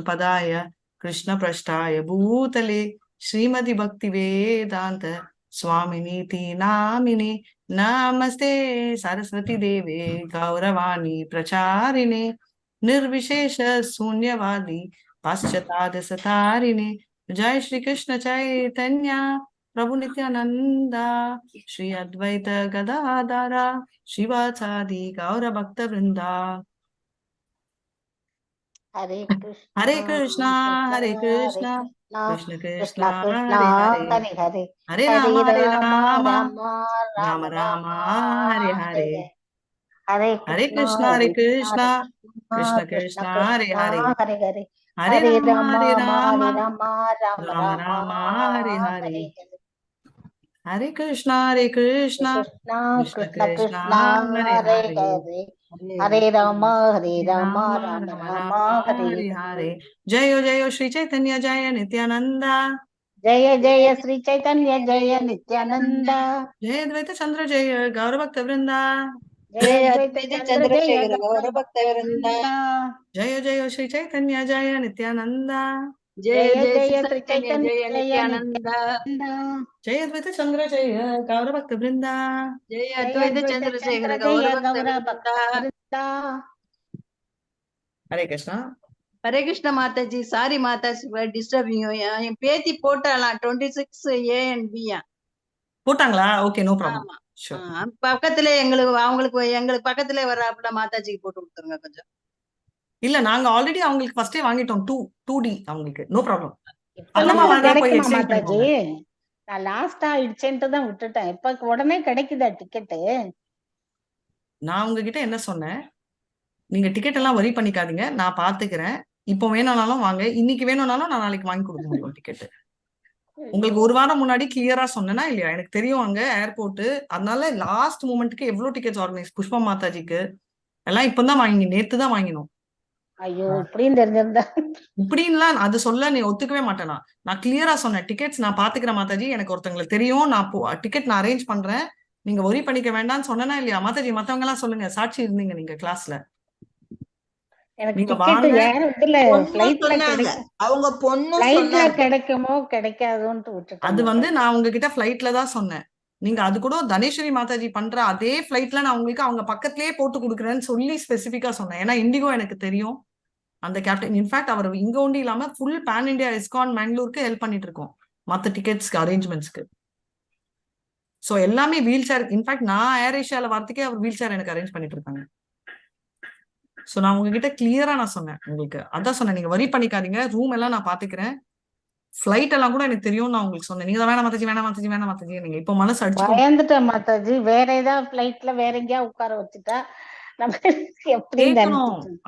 पदाय कृष्ण प्रष्टाय भूतले श्रीमति भक्ति वेदांत स्वामिनीति नामिने नमस्ते सरस्वती देवे गौरवाणी प्रचारिणे निर्विशेष शून्यवादी पाश्चात्य सतारिणे जय श्री कृष्ण चैतन्य प्रभु नित्यानंदा श्री अद्वैत गदाधरा शिवाचादि गौर भक्त वृंदा। हरे हरे कृष्णा हरे कृष्णा कृष्ण कृष्णा हरे हरे हरे हरे राम राम राम हरे हरे हरे कृष्णा कृष्ण कृष्णा हरे हरे हरे राम राम राम हरे हरे हरे कृष्णा कृष्ण कृष्ण हरे हरे हरे राम राम राम हरे हरे। जय श्री चैतन्य जय नित्यानंद जय जय श्री चैतन्य जय नित्यानंद जय द्वैत चंद्र जय गौर भक्त वृंदा जय अद्वैत चंद्रशेखर गौर भक्त वृंदा जय श्री चैतन्य जय नित्यानंद जय जय श्री चैतन्य जय नित्यानंद जय अद्वैत चंद्र जय गौर भक्त वृंदा जय अद्वैत चंद्रशेखर गौर भक्त वृंदा। हरे कृष्णा हरे कृष्ण माताजी। सारी माताजी டிஸ்டர்பிங் என் பேத்தி போட்டாலாம் 26 A and B போட்டாங்களா? Okay no problem. பக்கத்துல எங்களுக்கு பக்கத்துல வர்றாப்புல மாதாஜிக்கு போட்டு கொடுத்துருங்க கொஞ்சம். இல்ல நாங்க ஆல்ரெடி அவங்களுக்கு ஃபர்ஸ்டே வாங்கிட்டோம் 2D அவங்களுக்கு நோ ப்ராப்ளம். மாதாஜி நான் லாஸ்ட் ஆயிடுச்சேன்ட்டு தான் விட்டுட்டேன். இப்ப உடனே கிடைக்குதா டிக்கெட்டு? நான் உங்ககிட்ட என்ன சொன்னேன், நீங்க டிக்கெட் எல்லாம் வரி பண்ணிக்காதீங்க, நான் பாத்துக்கிறேன். இப்போ வேணும்னாலும் வாங்க, இன்னைக்கு வேணும்னாலும் நான் நாளைக்கு வாங்கி கொடுக்க முடியும் டிக்கெட். உங்களுக்கு ஒரு வாரம் முன்னாடி கிளியரா சொன்னேனா இல்லையா? எனக்கு தெரியும் அங்க ஏர்போர்ட், அதனால லாஸ்ட் மூமெண்ட்க்கு எவ்வளவு டிக்கெட்ஸ் ஆர்கனைஸ் புஷ்பா மாதாஜிக்கு எல்லாம் இப்பதான் வாங்கி நேத்து தான் வாங்கினோம். ஐயோ இப்படின்னு தெரிஞ்சிருந்தா இப்படின்லாம் அது சொல்ல நீ ஒத்துக்கவே மாட்டேனா. நான் கிளியரா சொன்னேன், டிக்கெட்ஸ் நான் பாத்துக்கிறேன் மாதாஜி, எனக்கு ஒருத்தங்களுக்கு தெரியும், நான் டிக்கெட் நான் அரேஞ்ச் பண்றேன், நீங்க ஒரி பண்ணிக்க வேண்டாம்னு சொன்னா இல்லையா மாதாஜி? மத்தவங்க எல்லாம் சொல்லுங்க, சாட்சி இருந்தீங்க நீங்க கிளாஸ்ல. அவங்க பொண்ணு கிடைக்குமோ கிடைக்காதோன்னு விட்டுட்டேன். அது வந்து நான் உங்ககிட்ட ஃபிளைட்ல தான் சொன்னேன். நீங்க அது கூட தனேஸ்வரி மாதாஜி பண்ற அதே ஃபிளைட்ல நான் உங்களுக்கு அவங்க பக்கத்திலேயே போட்டு கொடுக்குறேன்னு சொல்லி ஸ்பெசிபிக்கா சொன்னேன். ஏன்னா இண்டிகோ எனக்கு தெரியும் அந்த கேப்டன். இன்ஃபேக்ட் அவர் இங்க ஒண்டி இல்லாம ஃபுல் பேன் இண்டியா இஸ்கான் மேங்களூருக்கு ஹெல்ப் பண்ணிட்டு இருக்கோம் மத்த டிக்கெட்ஸ்க்கு அரேஞ்ச்மெண்ட்ஸ்க்கு. சோ எல்லாமே வீல் சேர். இன்ஃபேக்ட் நான் ஏர் ஏஷியால வரதுக்கே அவர் வீல் சேர் எனக்கு அரேஞ்ச் பண்ணிட்டு இருக்காங்க. சோ நான் உங்ககிட்ட கிளியரா நான் சொன்னேன் உங்களுக்கு, அதான் சொன்னேன், நீங்க வரி பண்ணிக்காதீங்க, ரூம் எல்லாம் நான் பாத்துக்கிறேன், ஃபிளைட் எல்லாம் கூட எனக்கு தெரியும் நான் உங்களுக்கு சொன்னேன். நீங்க வேணா மாதாஜி வேணா மாதாஜி வேணா மாதாஜி, நீங்க இப்ப மனசு அடிச்சு பயந்துட்டேன் மாதாஜி. வேற ஏதாவது ஃபிளைட்ல வேற எங்கேயா உட்கார வச்சுட்டா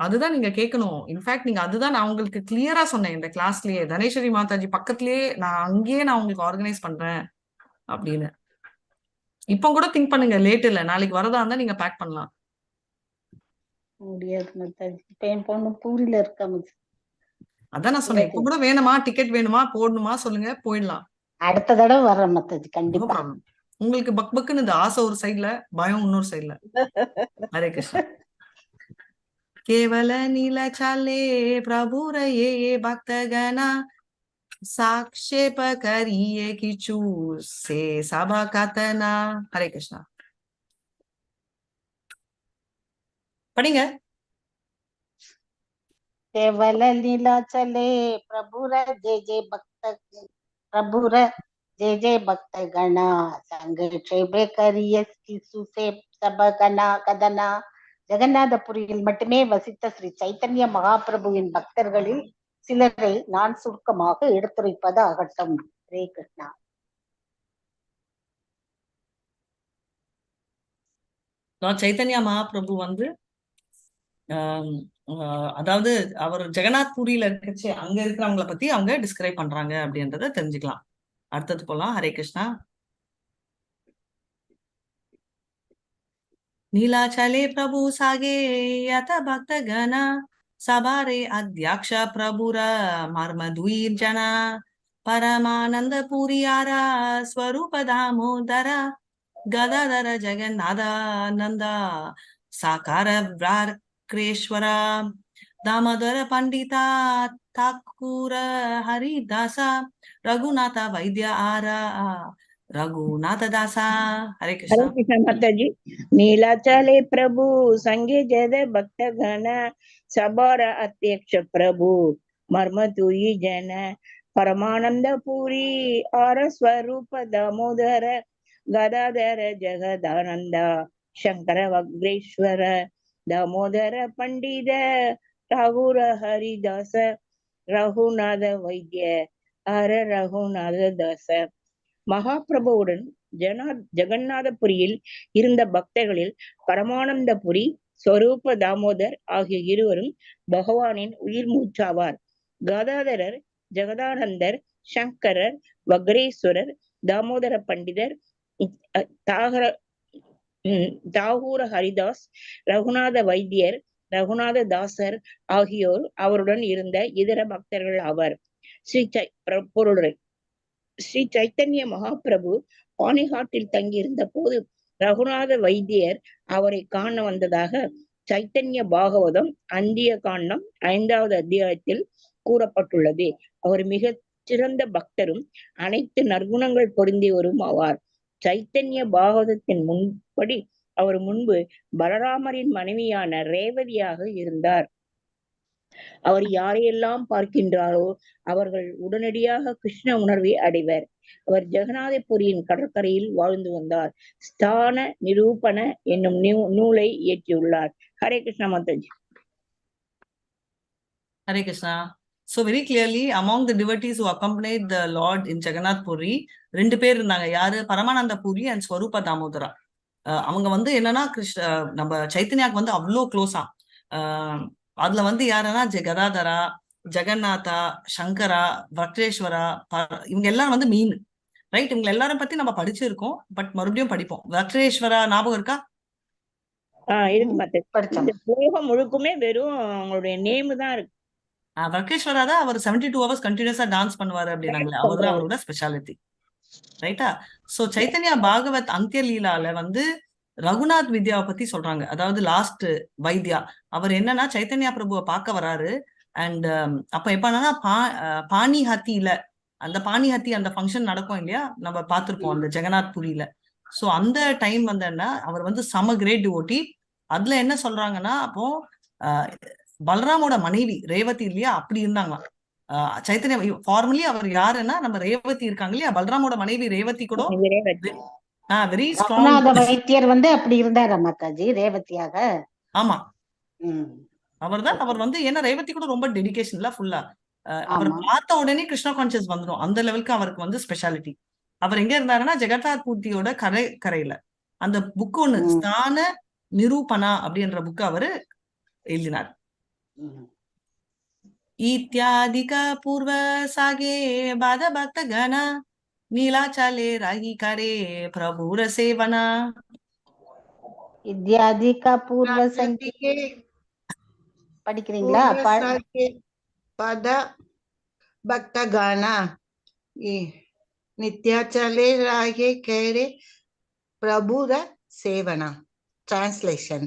அதுதான் நீங்க கேட்கணும். இன்ஃபேக்ட் நீங்க அதுதான் நான் உங்களுக்கு கிளியரா சொன்னேன் இந்த கிளாஸ்லயே, தனேஸ்வரி மாதாஜி பக்கத்திலேயே நான் அங்கேயே நான் உங்களுக்கு ஆர்கனைஸ் பண்றேன் அப்படின்னு. இப்ப கூட திங்க் பண்ணுங்க, லேட் இல்ல, நாளைக்கு வரதா இருந்தா நீங்க பேக் பண்ணலாம். முடியாது மாதாஜி, இப்ப என் பொண்ணு பூரியில இருக்கா. அதான் நான் சொன்னேன், இப்ப கூட வேணுமா டிக்கெட் வேணுமா போடணுமா சொல்லுங்க, போயிடலாம். அடுத்த தடவை வர்றேன் மாதாஜி கண்டிப்பா. உங்களுக்கு பக் பக்குன்னு இந்த ஆசை ஒரு சைட்ல, பயம் இன்னொரு சைட்ல. ஹரே கிருஷ்ணா. கேவல நீல சாலே பிரபு ரயே பக்தகனா சாக்ஷேப கரியே கிச்சு சே சபா கதனா. ஹரே கிருஷ்ணா. படிங்க. केवल लीला चले प्रभुर जय जय भक्त प्रभुर जय जय भक्त गणा संग क्षेबे करिय किसु से सब गणा कदना. ஜெகநாதபுரியில் மட்டுமே வசித்த ஸ்ரீ சைத்தன்ய மகாபிரபுவின் பக்தர்களில் சிலரை நான் சுருக்கமாக எடுத்துரைப்பது ஆகட்டும். ஹரே கிருஷ்ணா. சைத்தன்யா மகாபிரபு வந்து அதாவது அவர் ஜெகநாத் பூரியில இருக்கச்சு அங்க இருக்கிறவங்களை பத்தி அவங்க டிஸ்கிரைப் பண்றாங்க அப்படின்றத தெரிஞ்சுக்கலாம். அடுத்தது போலாம். ஹரே கிருஷ்ணா. नीलाचले प्रभु सागे यत भक्त गण सबारे अध्यक्ष प्रभुर मर्मद्वीर जना परमानंद पुरियारा स्वरूप दामोदर गदाधर जगन्नाथ नंदा साकार व्राक्रेश्वर Damadara Pandita Thakura Haridasa Raghunatha Vaidya Ara Raghunatha Dasa. Hare हरे Krishna. कृष्ण माताजी। नीलाचले प्रभु संगे जद भक्त गण सबर अध्यक्ष प्रभु मर्म तुई जन परमानंद पुरी और स्वरूप दामोदर गदाधर जगदानंद शंकर वग्रेश्वर दामोदर पंडित ठाकुर हरिदास रघुनाथ वैद्य हर रघुनाथ दास। மகாபிரபுவுடன் ஜெகநாதபுரியில் இருந்த பக்தர்களில் பரமானந்தபுரி, ஸ்வரூப தாமோதர் ஆகிய இருவரும் பகவானின் உயிர் மூச்சாவார். கதாதரர், ஜெகதானந்தர், சங்கரர், வக்ரேஸ்வரர், தாமோதர பண்டிதர், தாகூர ஹரிதாஸ், ரகுநாத வைத்தியர், ரகுநாத தாசர் ஆகியோர் அவருடன் இருந்த இதர பக்தர்கள் ஆவர். பொருளுரை. ஸ்ரீ சைத்தன்ய மகாபிரபு பாணிகாட்டில் தங்கியிருந்த போது ரகுநாத வைத்தியர் அவரை காண வந்ததாக சைத்தன்ய பாகவதம் அந்திய காண்டம் 5வது அத்தியாயத்தில் கூறப்பட்டுள்ளது. அவர் மிக சிறந்த பக்தரும் அனைத்து நற்குணங்கள் பொருந்தியவரும் ஆவார். சைத்தன்ய பாகவதத்தின் முன்படி அவர் முன்பு பலராமரின் மனைவியான ரேவதியாக இருந்தார். அவர் யாரையெல்லாம் பார்க்கின்றாரோ அவர்கள் உடனடியாக கிருஷ்ண உணர்வை அடைவர். அவர் ஜெகநாதபுரியின் கடற்கரையில் வாழ்ந்து வந்தார். ஸ்தான நிரூபண என்னும் நூலை இயற்றியுள்ளார். Hare Krishna Mataji. Hare Krishna. So very clearly, among the devotees who accompanied the Lord in Jagannath Puri, 2 பேர் இருந்தாங்க. யாரு? பரமானந்த பூரி அண்ட் ஸ்வரூப தாமோதரா. அவங்க வந்து என்னன்னா நம்ம சைத்தன்யாக்கு வந்து அவ்வளோ க்ளோஸா. அதுல வந்து யாருன்னா கதாதரா, ஜெகநாதா, சங்கரா, வக்ரேஸ்வரா, இவங்க எல்லாரும் வந்து மீன், ரைட்? இவங்க எல்லாரும் பத்தி நம்ம படிச்சிருக்கோம், பட் மறுபடியும் படிப்போம். வக்ரேஸ்வரா ஞாபகம் இருக்கா? இருக்கு மாதாஜி. புலகம் முழுக்குமே வெறும் அவங்களுடைய நேம் தான் இருக்கு. வக்ரேஸ்வரா தான் அவர் 72 hours கண்டினியூஸா டான்ஸ் பண்ணுவாரு அப்படின்னாங்களே, அவர் தான் அவரோட ஸ்பெஷாலிட்டி, ரைட்டா? சோ சைத்தன்யா பாகவத் அந்திய லீலால வந்து ரகுநாத் வித்யாவை பத்தி சொல்றாங்க. அதாவது லாஸ்ட் வைத்யா அவர் என்னன்னா சைத்தன்யா பிரபுவை பார்க்க வராரு. அண்ட் அப்ப எப்பன்னா பாணிஹத்தியில அந்த பாணிஹத்தி அந்த ஃபங்க்ஷன் நடக்கும் இல்லையா, நம்ம பார்த்திருப்போம் அந்த ஜெகநாத் புரியில. சோ அந்த டைம் வந்து என்ன, அவர் வந்து சம கிரேட் டிவோட்டி. அதுல என்ன சொல்றாங்கன்னா, அப்போ பலராமோட மனைவி ரேவதி இல்லையா, அப்படி இருந்தாங்களாம். சைத்தன்யா ஃபார்மலி அவர் யாருன்னா நம்ம ரேவதி இருக்காங்க இல்லையா, பலராமோட மனைவி ரேவதி கூட வெரி ஸ்ட்ராங் வைத்தியர் வந்து அப்படி இருந்தாரா மாதாஜி ரேவதியாக? ஆமா, அவர் வந்து ஏன்னா ரேவதி கூட ரொம்ப டெடிகேஷன்ல ஃபுல்லா அவர் பார்த்த உடனே கிருஷ்ணா கான்சியஸ் வந்துடும். அந்த லெவலுக்கு அவருக்கு வந்து ஸ்பெஷாலிட்டி. அவர் எங்க இருந்தாருன்னா ஜெகநாத் பூர்த்தியோட கரையில அந்த புக் ஒண்ணு ஸ்தான நிரூபணா அப்படின்ற புக் அவரு எழுதினார். இத்தியாதிக பூர்வ சாகே பாத பக்த கண நீலாச்சலே ராகி கரே பிரபுர சேவனா. இத்தியாதிக பூர்வ சங்கே படிக்கிறீங்களா? பத பக்த கணா நித்யாச்சலே ராகே Khare பிரபுர சேவனா. Translation.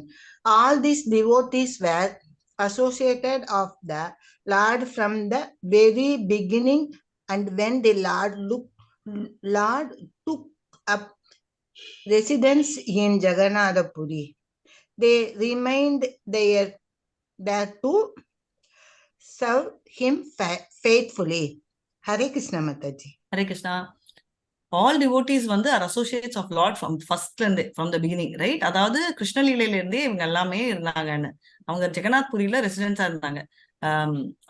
All these devotees were associated of the Lord from the very beginning, and when the Lord took up residence in Jagannath Puri, they remained there to serve him faithfully. Hare Krishna Mathaji. Hare Krishna. All devotees வந்து are associates of Lord from first இருந்து from the beginning, right? அதாவது கிருஷ்ணலீலையில இருந்தே இவங்க எல்லாமே இருந்தாங்கன்னு. அவங்க ஜெகநாத் புரியில ரெசிடென்ஸா இருந்தாங்க.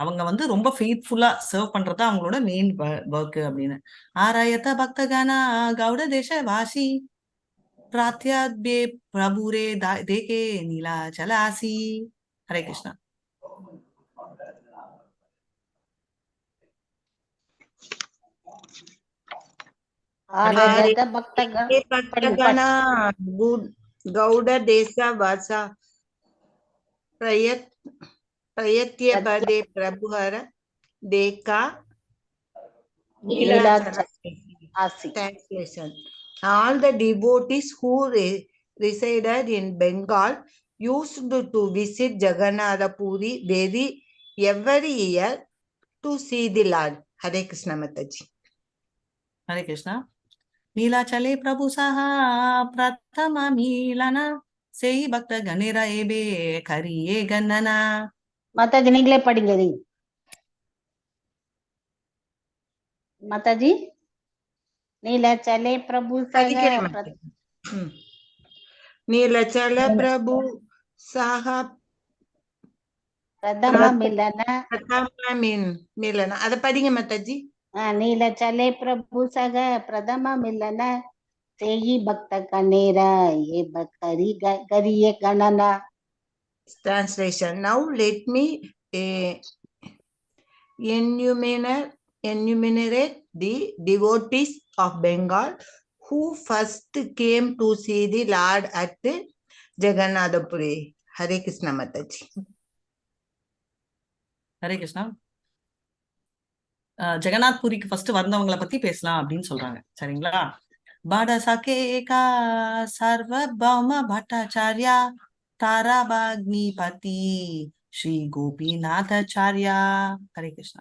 அவங்க வந்து ரொம்ப ஃபெய்த்ஃபுல்லா சர்வ் பண்றது அவங்களோட மெயின் ஒர்க் அப்படின்னு. ஆராயத்த பக்தகானா கௌட தேச வாசி பிராத்யாத்பே பிரபுரே தேகே நீலா சலாசி. ஹரே கிருஷ்ணா. गौड़ देशा वासा प्रयत्य बदे प्रभुहर देखा. Translation. All the devotees who resided in Bengal used to visit Jagannath Puri every year to see the Lord. Hare Krishna Mataji. Hare Krishna. Neelachale Prabhu Saha Prathama Milana Sei Bhakta Ganera Ebe Kariye Gannana. Mataji நீங்களே படிங்க இது. மாதாஜி நீலாச்சலே பிரபு சக படிக்கிறேன் Mataji. நீலச்சல பிரபு சாஹா பிரதம மிலன மிலன அதை படிங்க Mataji. நீலச்சலே பிரபு சக பிரதம மிலன சேயி பக்த கணேரா ஏ பக்தரி கரிய கணனா. Translation. Now let me enumerate the devotees of Bengal who first came to see the Lord at Jagannath Puri. Hare Krishna Mataji. Hare Krishna. Jagannath புரிக்கு ஃபர்ஸ்ட் வந்தவங்களை பத்தி பேசலாம் அப்படின்னு சொல்றாங்க. சரிங்களா? பாடசகேகா சர்வபௌம பட்டாச்சாரியா தாராபாக்னிபதி ஸ்ரீ கோபிநாதாச்சாரியா. ஹரே கிருஷ்ணா.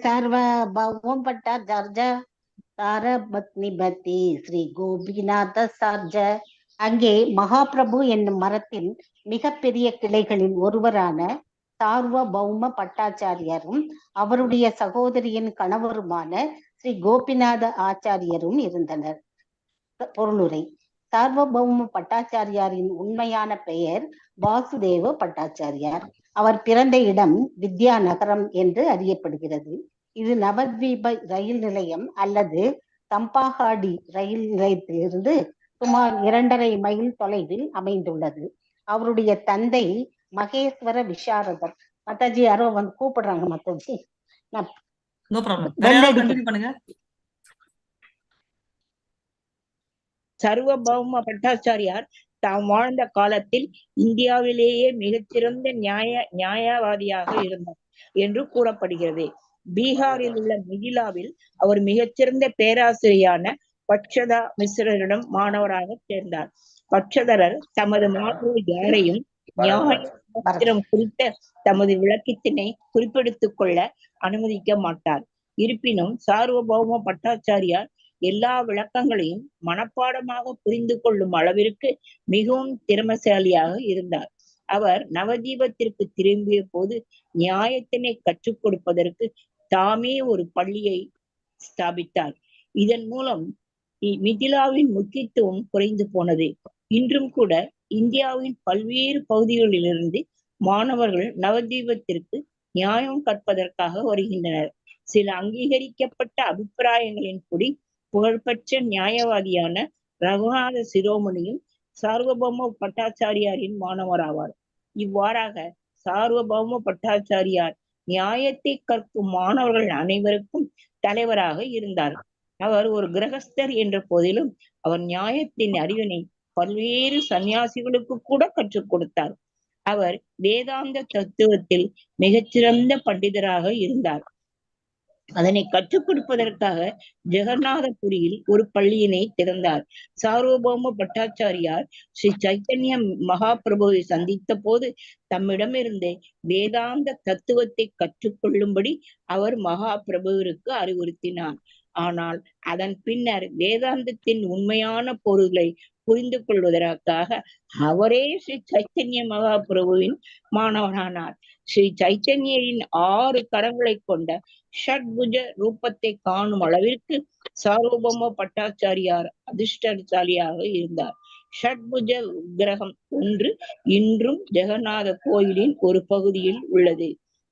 சர்வபௌம பட்டாச்சார்யா தாராபக்னிபதி ஸ்ரீ கோபிநாத சார்ஜ. அங்கே மகாபிரபு என்னும் மரத்தின் மிகப்பெரிய கிளைகளில் ஒருவரான சார்வபௌம பட்டாச்சாரியரும் அவருடைய சகோதரியின் கணவருமான ஸ்ரீ கோபிநாத ஆச்சாரியரும் இருந்தனர். பொருளுரை. சார்வபௌம பட்டாச்சாரியாரின் உண்மையான பெயர் வாசுதேவ பட்டாச்சாரியார். அவர் பிறந்த இடம் வித்யா நகரம் என்று அறியப்படுகிறது. இது நவத்வீப ரயில் நிலையம் அல்லது தம்பாகாடி ரயில் நிலையத்திலிருந்து சுமார் 2.5 மைல் தொலைவில் அமைந்துள்ளது. அவருடைய தந்தை மகேஸ்வர விசாரதர். மாதாஜி யாரோ வந்து கூப்பிடுறாங்க மாதாஜி. நோ ப்ராப்ளம், பண்ணுங்க. சர்வபௌம பட்டாச்சாரியார் தாம் வாழ்ந்த காலத்தில் இந்தியாவிலேயே மிகச்சிறந்த நியாயவாதியாக இருந்தார் என்று கூறப்படுகிறது. பீகாரில் உள்ள மிதிலாவில் அவர் மிகச்சிறந்த பேராசிரியரான பட்சதா மிஸ்ரரிடம் மாணவராக சேர்ந்தார். பட்சதரர் தமது மாணவர் யாரையும் நியாயம் குறித்த தமது விளக்கத்தினை குறிப்பெடுத்துக் கொள்ள அனுமதிக்க மாட்டார். இருப்பினும் சார்வபௌம பட்டாச்சாரியார் எல்லா விளக்கங்களையும் மனப்பாடமாக புரிந்து கொள்ளும் அளவிற்கு மிகவும் திறமசாலியாக இருந்தார். அவர் நவதீபத்திற்கு திரும்பிய போது நியாயத்தினை கற்றுக் கொடுப்பதற்கு தாமே ஒரு பள்ளியை ஸ்தாபித்தார். இதன் மூலம் மிதிலாவின் முக்கியத்துவம் குறைந்து போனது. இன்றும் கூட இந்தியாவின் பல்வேறு பகுதிகளிலிருந்து மாணவர்கள் நவதீபத்திற்கு நியாயம் கற்பதற்காக வருகின்றனர். சில அங்கீகரிக்கப்பட்ட அபிப்பிராயங்களின்படி புகழ்பெற்ற நியாயவாதியான ரகுநாத சிரோமணியும் சார்வபௌம பட்டாச்சாரியாரின் மாணவராவார். இவ்வாறாக சார்வபௌம பட்டாச்சாரியார் நியாயத்தை கற்கும் மாணவர்கள் அனைவருக்கும் தலைவராக இருந்தார். அவர் ஒரு கிரகஸ்தர் என்ற போதிலும் அவர் நியாயத்தின் அறிவினை பல்வேறு சன்னியாசிகளுக்கு கூட கற்றுக் கொடுத்தார். அவர் வேதாந்த தத்துவத்தில் மிகச்சிறந்த பண்டிதராக இருந்தார். அதனை கற்றுக் கொடுப்பதற்காக ஜெகநாதபுரியில் ஒரு பள்ளியினை திறந்தார். சார்வபௌம பட்டாச்சாரியார் ஸ்ரீ சைத்தன்ய மகாபிரபுவை சந்தித்த போது தம்மிடமிருந்து வேதாந்த தத்துவத்தை கற்றுக்கொள்ளும்படி அவர் மகாபிரபுவிற்கு அறிவுறுத்தினார். ஆனால் அதன் பின்னர் வேதாந்தத்தின் உண்மையான பொருளை புரிந்து கொள்வதற்காக அவரே ஸ்ரீ சைத்தன்ய மகாபிரபுவின் மாணவனானார். ஸ்ரீ சைத்தன்யரின் 6 கரங்களை கொண்ட ஷட்புஜ ரூபத்தை காணும் அளவிற்கு சார்வபௌம பட்டாச்சாரியார் அதிர்ஷ்டசாலியாக இருந்தார். ஷட்புஜ விக்கிரகம் ஒன்று இன்றும் ஜெகநாத கோயிலின் ஒரு பகுதியில் உள்ளது.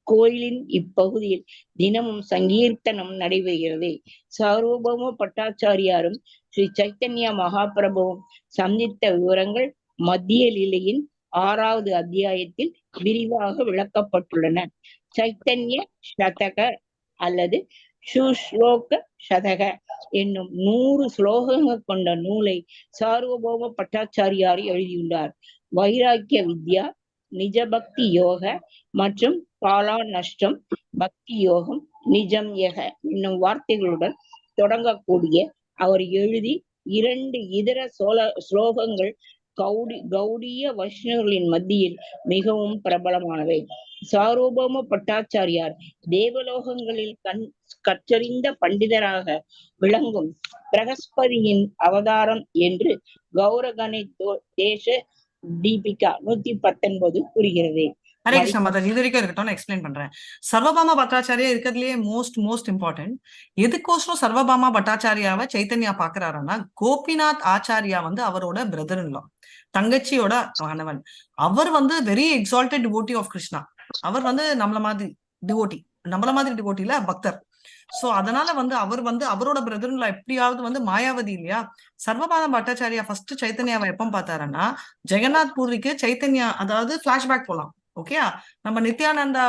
கோயிலின் இப்பகுதியில் தினமும் சங்கீர்த்தனம் நடைபெறுகிறது. சார்வபௌம பட்டாச்சாரியாரும் ஸ்ரீ சைத்தன்ய மகாபிரபுவும் சந்தித்த விவரங்கள் மத்திய லீலையின் 6வது அத்தியாயத்தில் விரிவாக விளக்கப்பட்டுள்ளன. சைத்தன்ய சதக அல்லது சுஸ்லோக சதக என்னும் 100 ஸ்லோகங்கள் கொண்ட நூலை சார்வபௌம பட்டாச்சாரியார் எழுதியுள்ளார். வைராக்கிய வித்யா, நிஜபக்தி யோக மற்றும் காலா நஷ்டம் பக்தி யோகம் நிஜம் யக என்னும் வார்த்தைகளுடன் தொடங்கக்கூடிய அவர் எழுதி 2 இதர ஸ்லோகங்கள் கௌடிய வைஷ்ணவர்களின் மத்தியில் மிகவும் பிரபலமானவை. சார்வபௌம பட்டாச்சாரியார் தேவலோகங்களில் கற்றறிந்த பண்டிதராக விளங்கும் பிரகஸ்பதியின் அவதாரம் என்று கௌரகணி தேச தீபிகா 119 கூறுகிறது. ஹரே கிருஷ்ணா மாதாஜி, இது வரைக்கும் இருக்கட்டும், நான் எக்ஸ்பிளைன் பண்றேன். சர்வபாமா பட்டாச்சாரியா இருக்கிறதுலயே மோஸ்ட் இம்பார்ட்டன்ட். எதுக்கோசரம் சர்வபாமா பட்டாச்சாரியாவை சைத்தன்யா பாக்குறாருன்னா, கோபிநாத் ஆச்சாரியா வந்து அவரோட பிரதர் இன் லா, தங்கச்சியோட கணவன். அவர் வந்து very exalted devotee of Krishna. அவர் வந்து நம்மள மாதிரி டிவோட்டில பக்தர். சோ அதனால வந்து அவர் வந்து அவரோட பிரதர் இன் லா எப்படியாவது வந்து மாயாவதி இல்லையா, சர்வபாமா பட்டாச்சாரியா ஃபர்ஸ்ட் சைத்தன்யாவை எப்ப பார்த்தாருன்னா, ஜெகநாத் பூரிக்கு சைத்தன்யா, அதாவது பிளாஷ்பேக் போலாம். ஓகே, நம்ம நித்யானந்தா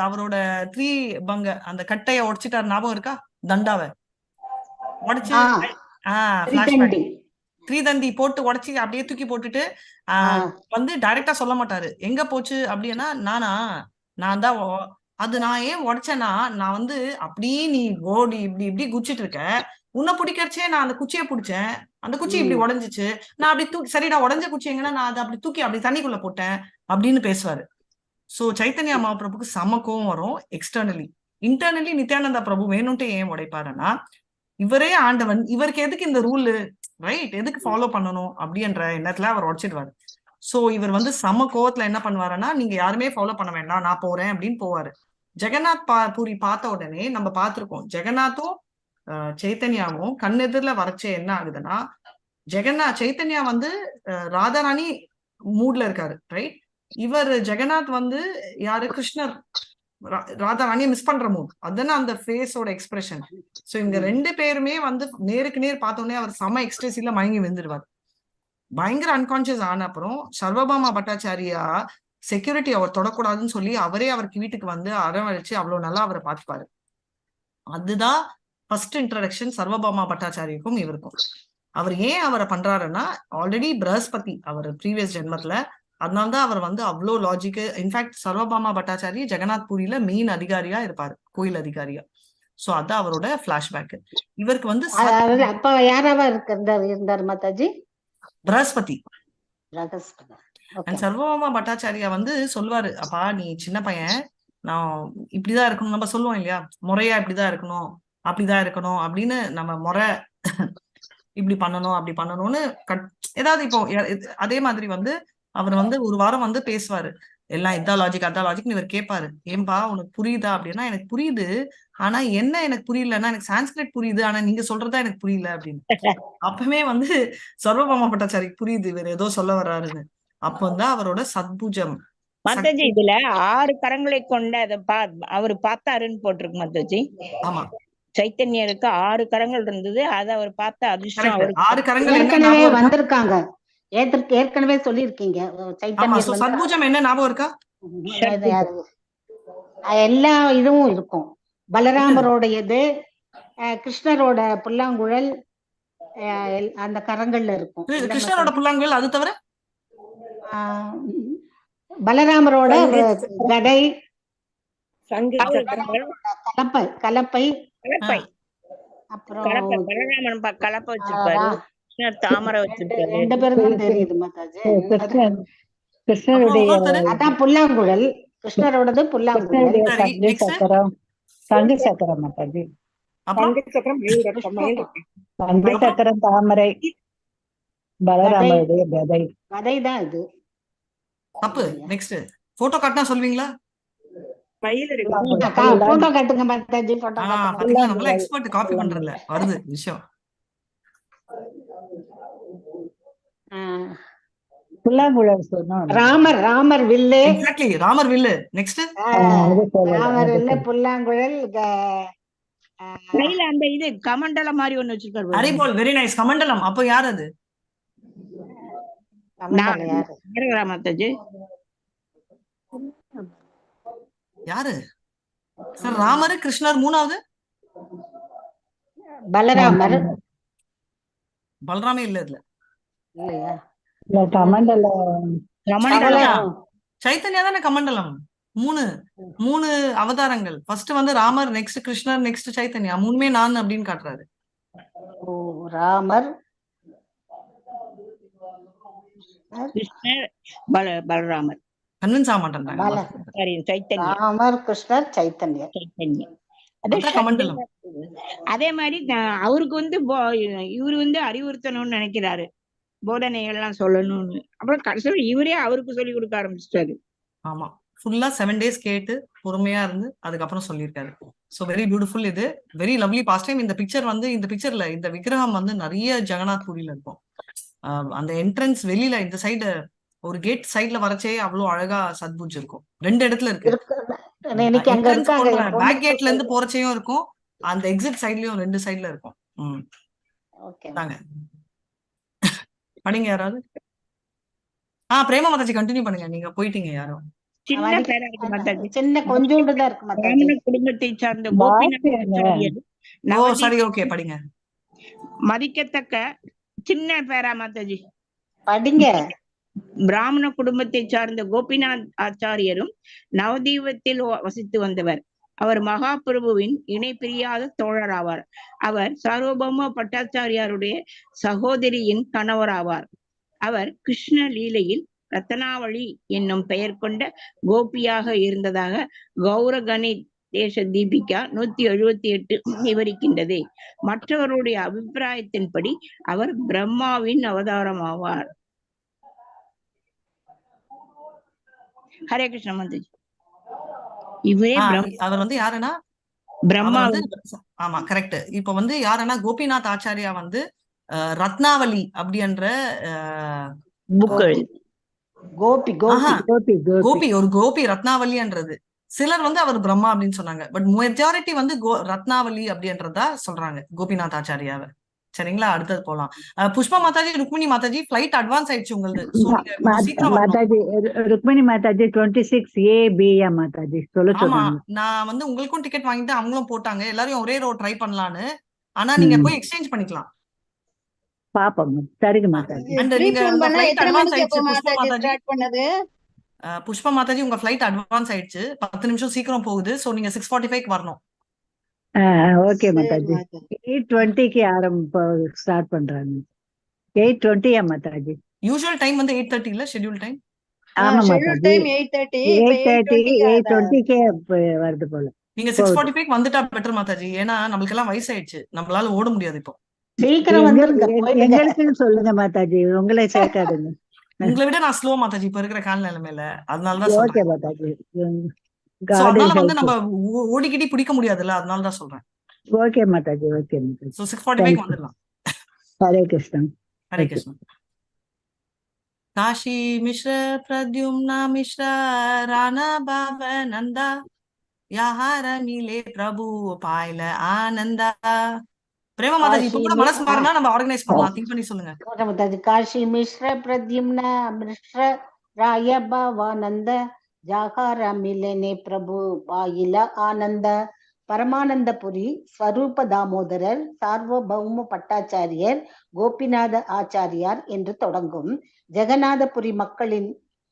அவரோட 3 பங்க அந்த கட்டைய உடைச்சிட்டாரு, ஞாபகம் இருக்கா? தண்டாவை உடைச்சு பிளாஷ்பேக் 3 தந்தி போட்டு உடைச்சி அப்படியே தூக்கி போட்டுட்டு வந்து டைரக்டா சொல்ல மாட்டாரு எங்க போச்சு அப்படின்னா, நான் தான் அது நான் ஏன் உடைச்சேன்னா, நான் வந்து அப்படியே நீ ஓடி இப்படி குச்சிட்டு இருக்க, உன்னை பிடிக்கிறச்சே நான் அந்த குச்சியை பிடிச்சேன், அந்த குச்சி இப்படி உடஞ்சிச்சு, நான் அப்படி தூக்கி சரிடா உடஞ்ச குச்சி எங்கன்னா நான் அதை அப்படி தூக்கி அப்படி தண்ணிக்குள்ள போட்டேன் அப்படின்னு பேசுவாரு. சோ சைத்தன்யா மகாபிரபுக்கு செம கோவம் வரும். எக்ஸ்டர்னலி. இன்டர்னலி நித்யானந்தா பிரபு வேணும்ட்டே ஏன் உடைப்பாருன்னா, இவரே ஆண்டவன், இவருக்கு எதுக்கு இந்த ரூல், ரைட், எதுக்கு ஃபாலோ பண்ணணும் அப்படின்ற எண்ணத்துல அவர் உடைச்சிடுவாரு. சோ இவர் வந்து செம கோவத்துல என்ன பண்ணுவாருன்னா, நீங்க யாருமே ஃபாலோ பண்ண வேண்டாம், நான் போறேன் அப்படின்னு போவாரு. ஜெகநாத் பூரி பார்த்த உடனே நம்ம பார்த்திருக்கோம், ஜெகநாத்தும் சைத்தன்யாவும் கண்ணெதிரில வரைச்சே என்ன ஆகுதுன்னா, சைத்தன்யா வந்து ராதாராணி மூட்ல இருக்காரு, ரைட். இவர் ஜெகநாத் வந்து யாரு, கிருஷ்ணர் ராதாராணியை மிஸ் பண்ற மூட், அதுதானே அந்த ஃபேஸோட எக்ஸ்பிரஷன். சோ இவங்க 2 பேருமே வந்து நேருக்கு நேர் பார்த்தோன்னே அவர் செம எக்ஸ்ட்ரெசில மயங்கி விழுந்துடுவார். பயங்கர அன்கான்சியஸ் ஆன அப்புறம் சர்வபாமா பட்டாச்சாரியா செக்யூரிட்டி அவர் தொடக்கூடாதுன்னு சொல்லி அவரே அவருக்கு வீட்டுக்கு வந்து அரவணைச்சு அவ்வளவு நல்லா அவரை பார்த்துப்பாரு. அதுதான் ஃபர்ஸ்ட் இன்ட்ரடக்ஷன் சர்வபாமா பட்டாச்சாரிக்கும் இவருக்கும். அவர் ஏன் அவரை பண்றாருன்னா, ஆல்ரெடி பிரகஸ்பதி அவர் ப்ரீவியஸ் ஜென்மத்துல, அதனால்தான் அவர் வந்து அவ்வளோ logic. In fact சர்வபாமா Bhattacharya Jagannath பூரியில main அதிகாரியா இருப்பாரு, கோயில் அதிகாரியா. சோ அதான் அவரோட பிளாஷ்பேக். இவருக்கு வந்து அப்ப யாராவா இருந்தார் மாதாஜி? பிரகஸ்பதி. சர்வபாமா பட்டாச்சாரியா வந்து சொல்லுவாரு, அப்பா நீ சின்ன பையன், நான் இப்படிதான் இருக்கணும், நம்ம சொல்லுவோம் இல்லையா, முறையா இப்படிதான் இருக்கணும், அப்படிதான் இருக்கணும் அப்படின்னு, நம்ம முறை இப்படி பண்ணணும் அப்படி பண்ணணும்னு ஏதாவது இப்போ அதே மாதிரி வந்து அவர் வந்து ஒரு வாரம் வந்து பேசுவாரு, எல்லாம் இதான் லாஜிக் அதான் லாஜிக்னு. இவர் கேட்பாரு, ஏன்பா உனக்கு புரியுதா அப்படின்னா, எனக்கு புரியுது, ஆனா என்ன எனக்கு புரியலன்னா, எனக்கு சான்ஸ்கிரிட் புரியுது, ஆனா நீங்க சொல்றதா எனக்கு புரியல அப்படின்னு. அப்பவே வந்து சர்வபாமா பட்டாச்சாரிக்கு புரியுது இவர் ஏதோ சொல்ல வர்றாருன்னு. அப்பந்தான் அவரோட சத்புஜம். மாதாஜி இதுல 6 கரங்களை கொண்ட அவரு பார்த்தாருன்னு போட்டிருக்கு மாதாஜி. ஆமா, சைத்தன்யருக்கு 6 கரங்கள் இருந்தது, அத அவர் பார்த்த அதிர்ஷ்டம். 6 கரங்கள் ஏற்கனவே வந்திருக்காங்க, ஏற்கனவே சொல்லிருக்கீங்க. சத்புஜம் என்ன ஞாபகம் இருக்கா? எல்லா இதுவும் இருக்கும். பலராமரோடையது, கிருஷ்ணரோட புல்லாங்குழல் அந்த கரங்கள்ல இருக்கும். கிருஷ்ணரோட புல்லாங்குழல், அது தவிர பலராமரோட கதை, கலப்பை, அப்புறம் பலராமன் கலப்பை வச்சிருப்பாரு, தாமரை வச்சிருப்பாரு. 2 பேரும் தான் தெரியுது மாதாஜி. கிருஷ்ணருடைய அதான் புல்லாங்குழல், கிருஷ்ணரோடது புல்லாங்குழல், சங்கு சக்கரம் மாதாஜி, சங்கு சக்கரம், தாமரை, பலராமருடைய கதை. கதை தான் இது. தப்பு. நெக்ஸ்ட் போட்டோ காட்டினா சொல்வீங்களா? போட்டோ காட்டுங்க மாதாஜி, போட்டோ காட்டுங்க. நம்மள எக்ஸ்பர்ட் காப்பி பண்றதுல வருது விஷயம். புல்லாங்குழல் சொன்னோம். ராமர் வில்லு. எக்ஸாக்ட்லி, ராமர் வில்லு. நெக்ஸ்ட் ராமர் வில்லு, புல்லாங்குழல், அந்த இது கமண்டலம் மாதிரி ஒண்ணு வச்சிருக்காரு. Haribol, very nice. கமண்டலம். அப்போ யார் அது? மாதாஜி யாரு சார்? ராமர், கிருஷ்ணர், மூணாவது பலராமர். பலராமே இல்ல இதுல. சைத்தன்யா தானே கமண்டலம். 3 அவதாரங்கள். ஃபர்ஸ்ட் வந்து ராமர், நெக்ஸ்ட் கிருஷ்ணர், நெக்ஸ்ட் சைத்தன்யா. 3மே நான் அப்படின்னு காட்டுறாரு. ராமர், கிருஷ்ணர் பலராமர் கன்வின்ஸ் ஆக மாட்டேன்றாங்க. பல சாரி சைத்தன்யம் ராமர் கிருஷ்ணர் சைத்தன்யர். சைத்தன்யம் அது அதான் கமண்டலம். அதே மாதிரி அவருக்கு வந்து இவரு வந்து அறிவுறுத்தணும்னு நினைக்கிறாரு, போதனைகள்லாம் சொல்லணும்னு. அப்புறம் கடைசியில் இவரே அவருக்கு சொல்லி கொடுக்க ஆரம்பிச்சிட்டாரு. ஆமா, ஃபுல்லா 7 days கேட்டு பொறுமையா இருந்து அதுக்கப்புறம் சொல்லியிருக்காரு. So very beautiful. இது வெரி லவ்லி பாஸ்ட் டைம். இந்த பிக்சர் வந்து இந்த பிக்சர்ல இந்த விக்கிரகம் வந்து நிறைய ஜெகநாத் பூரியில இருக்கும். அந்த என்ட்ரன்ஸ் வெளியில இந்த சைடு ஒரு கேட் சைட்ல வரச்சே அவ்வளவு அழகா சத்புஜ் இருக்கும். 2 இடத்துல இருக்கு. இன்னைக்கு அங்க என்ட்ரன்ஸ் இருக்காங்க. போன்ற என் பேக் பொண்ணுக்கு கேட்ல இருந்து போறச்சையும் இருக்கும், அந்த எக்ஸிட் சைட்லயும் 2 சைட்ல இருக்கும். ஓகே. தாங்க படிங்க யாராவது. பிரேமா மாதாஜி கண்டினியூ பண்ணுங்க, நீங்க போயிட்டீங்க யாரும். சின்ன பேரா இருக்கு மாதாஜி. சின்ன கொஞ்சோண்டு தான் இருக்கு மாதாஜி. பிராமண குடும்பத்தை சார்ந்த கோபிநாத் ஆச்சாரியர் ஓ சரி, ஓகே படிங்க. மதிக்கத்தக்க சின்ன பேரா மாதாஜி. படிங்க. பிராமண குடும்பத்தை சார்ந்த கோபிநாத் ஆச்சாரியரும் நவதீபத்தில் வசித்து வந்தவர். அவர் மகாபிரபுவின் இணை பிரியாத தோழர் ஆவார். அவர் சார்வபௌம பட்டாச்சாரியாருடைய சகோதரியின் கணவர் ஆவார். அவர் கிருஷ்ண லீலையில் ரத்னாவளி என்னும் பெயர் கொண்ட கோபியாக இருந்ததாக கௌரகணி தேச தீபிகா 178 விவரிக்கின்றது. மற்றவருடைய அபிப்பிராயத்தின்படி அவர் பிரம்மாவின் அவதாரம் ஆவார். ஹரே கிருஷ்ண மாதாஜி. இவரே அவர் வந்து யாருன்னா பிரம்மா. ஆமா கரெக்ட். இப்ப வந்து யாருன்னா கோபிநாத் ஆச்சாரியா வந்து ரத்னாவளி அப்படின்ற கோபி கோபி கோபி கோபி ஒரு கோபி ரத்னாவலின்றது. சிலர் வந்து அவர் பிரம்மா அப்படின்னு சொன்னாங்க, பட் மெஜாரிட்டி வந்து ரத்னாவலி அப்படின்றதா சொல்றாங்க கோபிநாத் ஆச்சாரியாவை. சரிங்களா, அடுத்தது போலாம். புஷ்பா மாதாஜி, ருக்மிணி மாதாஜி ஃபிளைட் அட்வான்ஸ் ஆயிடுச்சு உங்களுக்கு. மாதாஜி ருக்மிணி மாதாஜி 26A மாதாஜி சொல்ல சொன்னாங்க. நான் வந்து உங்களுக்கும் டிக்கெட் வாங்கிட்டு அவங்களும் போட்டாங்க, எல்லாரையும் ஒரே ரோ ட்ரை பண்ணலான்னு. ஆனா நீங்க போய் எக்ஸ்சேஞ்ச் பண்ணிக்கலாம். பாப்போம். சரிங்க மாதாஜி. அண்ட் நீங்க உங்க ஃபிளைட் அட்வான்ஸ் ஆயிடுச்சு புஷ்பா மாதாஜி. புஷ்பா மாதாஜி உங்க ஃபிளைட் அட்வான்ஸ் ஆயிடுச்சு, 10 நிமிஷம் சீக்கிரம் போகுது. சோ நீங்க 6:45க்கு வரணும். ஓகே மாதாஜி. 8:20க்கு ஸ்டார்ட் பண்றாங்க. 8:20 மாதாஜி. யூசுவல் டைம் வந்து 8:30 இல்ல, ஷெட்யூல் டைம். ஆமா மாதாஜி, 8:30க்கே வருது போல. நீங்க 6:45க்கு வந்துட்டா பெட்டர் மாதாஜி, ஏன்னா நம்மளுக்கு எல்லாம் வயசாயிடுச்சு, நம்மளால ஓட முடியாது இப்போ. சீக்கிரம் வந்துருங்க. எங்களுக்கு சொல்லுங்க மாதாஜி, உங்களை சேர்க்காதுங்க. உங்களை விட நான் ஸ்லோ மாதாஜி இப்ப இருக்கிற கால நிலைமையில, அதனாலதான் ஓகே சொல்றேன். மாதாஜி. அதனால வந்து நம்ம ஓடிக்கிட்டி பிடிக்க முடியாதுல்ல, அதனாலதான் சொல்றேன். ஓகே மாதாஜி. ஓகே மாதாஜி. 6:45க்கு வந்துடலாம். ஹரே கிருஷ்ணன். ஹரே கிருஷ்ணன். काशी मिश्र प्रद्युम्ना मिश्र राणा बाब नंदा याहार मिले प्रभु पाइल आनंदा. பிரேமா மாதாஜி இப்ப கூட மனசு மாறினா நம்ம ஆர்கனைஸ் பண்ணலாம், திங்க் பண்ணி சொல்லுங்க. மாதாஜி காஷி மிஸ்ர பிரத்யும்ன மிஸ்ர ராய பாவானந்த ஜாகார மிலனே பிரபு பாயில ஆனந்த. பரமானந்தபுரி ஸ்வரூப தாமோதரர் சார்வபௌம பட்டாச்சாரியர் கோபிநாத ஆச்சாரியார் என்று தொடங்கும் ஜெகநாதபுரி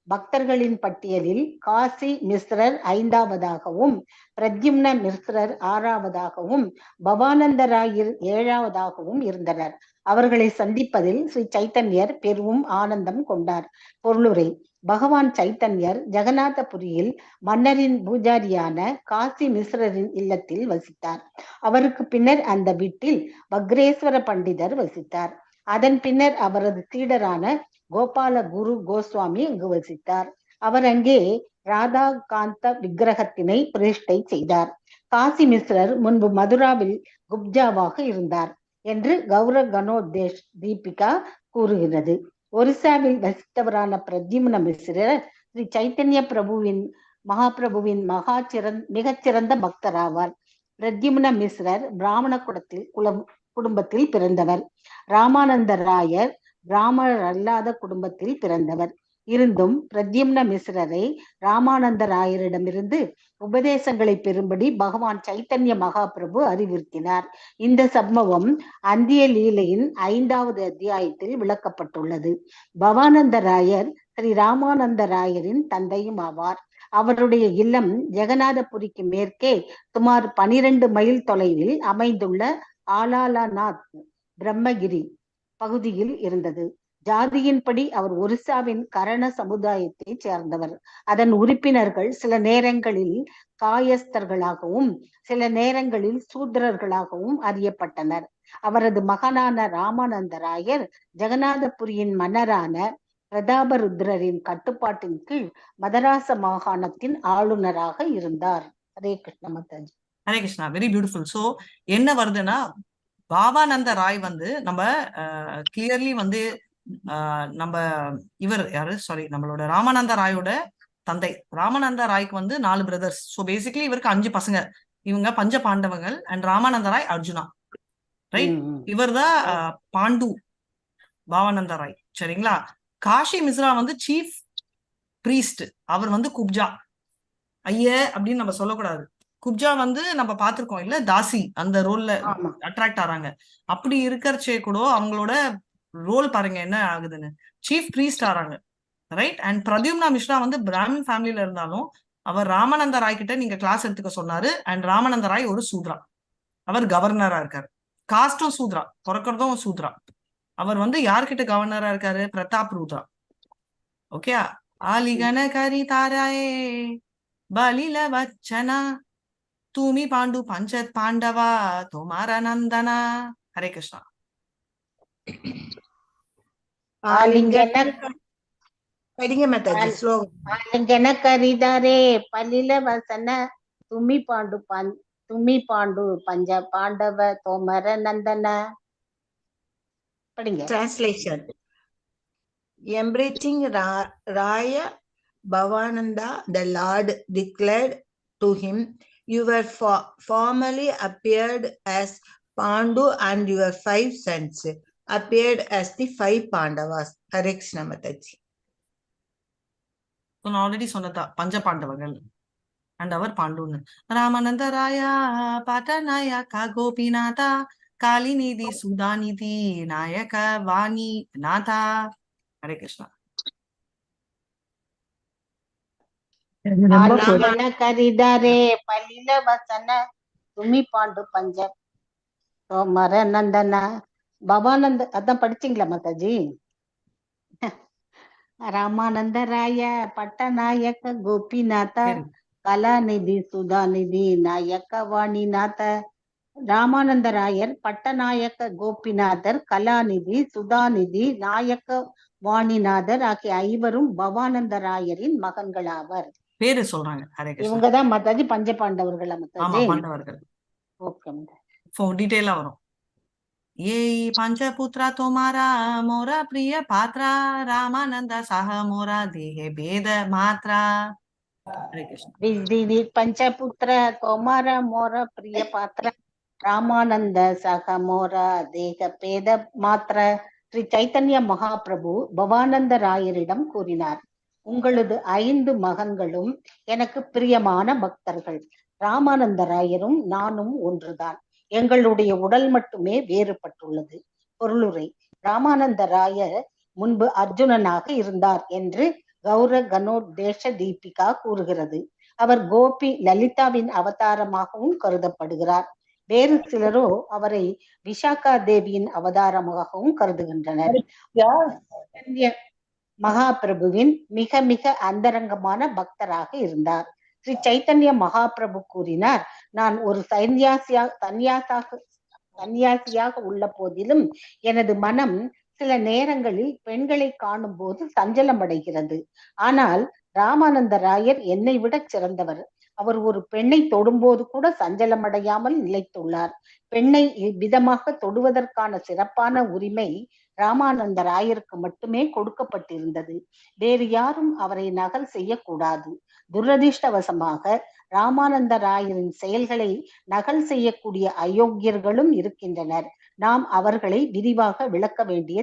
பக்தர்களின் பட்டியலில் காசி மிஸ்ரர் 5வதாகவும், பிரத்யும்ன மிஸ்ரர் 6வதாகவும், பவானந்த ராயர் 7வதாகவும் இருந்தனர். அவர்களை சந்திப்பதில் ஸ்ரீ சைத்தன்யர் பெரும் ஆனந்தம் கொண்டார். பொருளுரை: பகவான் சைத்தன்யர் ஜெகநாதபுரியில் மன்னரின் பூஜாரியான காசி மிஸ்ரரின் இல்லத்தில் வசித்தார். அவருக்கு பின்னர் அந்த வீட்டில் வக்ரேஸ்வர பண்டிதர் வசித்தார். அதன் பின்னர் அவரது சீடரான கோபால குரு கோஸ்வாமி அங்கு வசித்தார். அவர் அங்கே ராதா காந்த விக்கிரகத்தினை பிரதிஷ்டை செய்தார். காசி மிஸ்ரர் முன்பு மதுராவில் குப்ஜாவாக இருந்தார் என்று கௌரகணோதேஷ் தீபிகா கூறுகிறது. ஒரிசாவில் வசித்தவரான பிரத்யும்ன மிஸ்ரர் ஸ்ரீ சைத்தன்ய மகாபிரபுவின் மிகச்சிறந்த பக்தராவார். பிரத்யும்ன மிஸ்ரர் பிராமண குடும்பத்தில் பிறந்தவர். ராமானந்த ராயர் பிராமணர் அல்லாத குடும்பத்தில் பிறந்தவர். இருந்தும் பிரத்யும்ன மிஸ்ரரை ராமானந்த ராயரிடமிருந்து உபதேசங்களை பெறும்படி பகவான் சைத்தன்ய மகாபிரபு அறிவுறுத்தினார். இந்த சம்பவம் அந்திய லீலையின் 5வது அத்தியாயத்தில் விளக்கப்பட்டுள்ளது. பவானந்த ராயர் ஸ்ரீ ராமானந்த ராயரின் தந்தையும் ஆவார். அவருடைய இல்லம் ஜெகநாதபுரிக்கு மேற்கே சுமார் 12 மைல் தொலைவில் அமைந்துள்ள ஆலாலநாத் பிரம்மகிரி பகுதியில் இருந்தது. ஜாதியின்படி அவர் ஒரிசாவின் கரண சமுதாயத்தை சேர்ந்தவர். அதன் உறுப்பினர்கள் சில நேரங்களில் காயஸ்தர்களாகவும் சில நேரங்களில் சூத்திரர்களாகவும் அறியப்பட்டனர். அவரது மகனான ராமானந்தராயர் ஜெகநாதபுரியின் மன்னரான பிரதாபருத்ரரின் கட்டுப்பாட்டின் கீழ் மதராச மாகாணத்தின் ஆளுநராக இருந்தார். Hare Krishna Mataji. Hare Krishna, very beautiful. So என்ன வருதுன்னா, பாபானந்த ராய் வந்து நம்ம கிளியர்லி வந்து நம்ம இவர் யாரு சாரி நம்மளோட ராமானந்த ராயோட தந்தை. ராமானந்த ராய்க்கு வந்து 4 பிரதர்ஸ். ஸோ பேசிக்கலி இவருக்கு 5 பசங்க. இவங்க பஞ்ச பாண்டவங்கள் அண்ட் ராமானந்த ராய் அர்ஜுனா, ரைட்? இவர் தான் பாண்டு பாபானந்த ராய், சரிங்களா? காஷி மிஸ்ரா வந்து சீஃப் பிரீஸ்ட். அவர் வந்து குப்ஜா ஐய அப்படின்னு நம்ம சொல்லக்கூடாது. குப்ஜா வந்து நம்ம பார்த்திருக்கோம் இல்ல, தாசி அந்த ரோல்ல அட்ராக்ட் ஆறாங்க. அப்படி இருக்கிறச்சே கூட அவங்களோட ரோல் பாருங்க என்ன ஆகுதுன்னு, சீஃப் பிரீஸ்ட் ஆறாங்க, ரைட்? அண்ட் பிரத்யும்னா மிஸ்ரா வந்து பிராமின் ஃபேமிலியில இருந்தாலும் அவர் ராமானந்த ராய் கிட்ட நீங்க கிளாஸ் எடுத்துக்க சொன்னாரு. அண்ட் ராமானந்த ராய் ஒரு சூத்ரா, அவர் கவர்னரா இருக்காரு. காஸ்டும் சூத்ரா, பிறக்கிறதும் சூத்ரா. அவர் வந்து யார்கிட்ட கவர்னரா இருக்காரு? பிரதாப் ரூத்ரா. ஓகே. ஆலிகன கரி தாராயே பலில வச்சனா தூமி பாண்டு பஞ்சத் பாண்டவா தோமார நந்தனா. ஹரே கிருஷ்ணா. படிங்க மாதாஜி ஸ்லோகம். ஆலிங்கன கரிதாரே பலில வசன துமி பாண்டு பஞ்ச பாண்டவ தோமர நந்தன. படிங்க. Translation. Embracing Raya Bhavananda, the Lord declared to him, "You were formerly appeared as Pandu, and your 5 sons appeared as the 5 Pandavas." Hare Krishna Mataji. நான் ஆல்ரெடி சொன்னதா பஞ்ச பாண்டவர்கள் அண்ட் அவர் பாண்டுன்னு. ராமானந்த ராயா பட்டநாயக கோபிநாதா காளிநிதி சுதாநிதி நாயக வாணி நாதா. ஹரே கிருஷ்ணா. கரிதாரே பலில வசன துமி பாண்டு பஞ்ச தோமர நந்தன. பவானந்த அதான் படிச்சீங்களா மாதாஜி? ராமானந்தராய பட்டநாயக கோபிநாத கலாநிதி சுதாநிதி நாயக்க வாணிநாத. ராமானந்தராயர் பட்டநாயக்க கோபிநாதர் கலாநிதி சுதாநிதி நாயக்க வாணிநாதர் ஆகிய 5வரும் பவானந்தராயரின் மகன்களாவர். பேரு சொல்றாங்க. ஹரே கிருஷ்ணா. இவங்கதான் மாதாஜி பஞ்ச பாண்டவர்கள். ஆமா, பாண்டவர்கள். ஓகே, டீடைலா வரும். ये पंचपुत्रा तुम्हारा मोरा प्रिय पात्रा रामानंद साह मोरा देह भेद मात्रा. हरे कृष्ण. पंचपुत्र तुम्हारा मोरा प्रिय पात्रा रामानंद साह मोरा देह भेद मात्रा. ஸ்ரீ சைத்தன்ய மகாபிரபு பவானந்த ராயரிடம் கூறினார், உங்களது 5 மகன்களும் எனக்கு பிரியமான பக்தர்கள். ராமானந்த ராயரும் நானும் ஒன்றுதான். எங்களுடைய உடல் மட்டுமே வேறுபட்டுள்ளது. பொருளுரை. ராமானந்த ராயர் முன்பு அர்ஜுனனாக இருந்தார் என்று கௌர கனோதேஷ தீபிகா கூறுகிறது. அவர் கோபி லலிதாவின் அவதாரமாகவும் கருதப்படுகிறார். வேறு சிலரோ அவரை விஷாகா தேவியின் அவதாரமாகவும் கருதுகின்றனர். மகாபிரபுவின் மிக மிக அந்தரங்கமான பக்தராக இருந்தார். ஸ்ரீ சைத்தன்ய மகாபிரபு கூறினார், நான் ஒரு சன்னியாசியாக உள்ள போதிலும் எனது மனம் சில நேரங்களில் பெண்களை காணும் போது சஞ்சலம் அடைகிறது. ஆனால் ராமானந்த ராயர் என்னை விட சிறந்தவர். அவர் ஒரு பெண்ணை தொடும்போது கூட சஞ்சலமடையாமல் நிலைத்துள்ளார். பெண்ணை விதமாக தொடுவதற்கான சிறப்பான உரிமை ராமானந்த ராயருக்கு மட்டுமே கொடுக்கப்பட்டிருந்தது. வேறு யாரும் அவரை நகல் செய்யக்கூடாது. துரதிர்ஷ்டவசமாக ராமானந்த ராயரின் செயல்களை நகல் செய்யக்கூடிய அயோக்கியர்களும் இருக்கின்றனர். நாம் அவர்களை விரிவாக விளக்க வேண்டிய